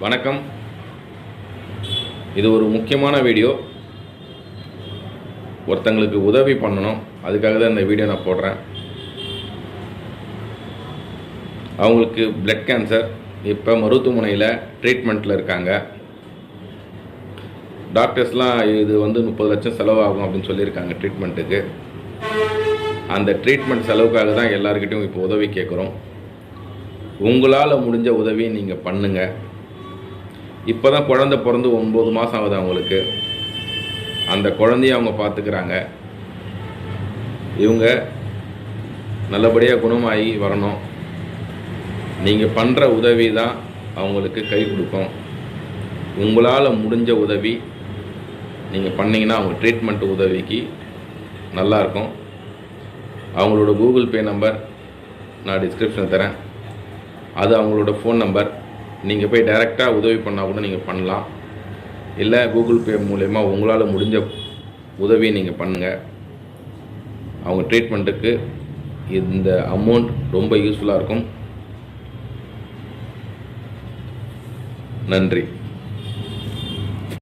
வணக்கம். இது ஒரு முக்கியமான வீடியோ. ஒருத்தங்களுக்கு உதவி பண்ணணும், அதுக்காக தான் இந்த வீடியோ நான் போடுறேன். அவங்களுக்கு பிளட் கேன்சர், இப்போ மருத்துவமனையில் ட்ரீட்மெண்ட்டில் இருக்காங்க. டாக்டர்ஸ்லாம் இது 30 லட்சம் செலவாகும் அப்படின்னு சொல்லியிருக்காங்க ட்ரீட்மெண்ட்டுக்கு. அந்த ட்ரீட்மெண்ட் செலவுக்காக தான் எல்லாருக்கிட்டையும் இப்போ உதவி கேட்குறோம். உங்களால் முடிஞ்ச உதவி நீங்கள் பண்ணுங்கள். இப்போ தான் குழந்தை பிறந்து 9 மாதம் ஆகுது அவங்களுக்கு. அந்த குழந்தைய அவங்க பார்த்துக்கிறாங்க. இவங்க நல்லபடியாக குணமாகி வரணும். நீங்கள் பண்ணுற உதவி தான் அவங்களுக்கு கை கொடுக்கும். உங்களால் முடிஞ்ச உதவி நீங்கள் பண்ணிங்கன்னா அவங்க ட்ரீட்மெண்ட் உதவிக்கு நல்லாயிருக்கும். அவங்களோட கூகுள் பே நம்பர் நான் டிஸ்கிரிப்ஷனில் தரேன். அது அவங்களோட ஃபோன் நம்பர். நீங்கள் போய் டைரெக்டாக உதவி பண்ணால் கூட நீங்கள் பண்ணலாம். இல்லை கூகுள் பே மூலயமா உங்களால் முடிஞ்ச உதவியை நீங்கள் பண்ணுங்கள். அவங்க ட்ரீட்மெண்ட்டுக்கு இந்த அமௌண்ட் ரொம்ப யூஸ்ஃபுல்லாக இருக்கும். நன்றி.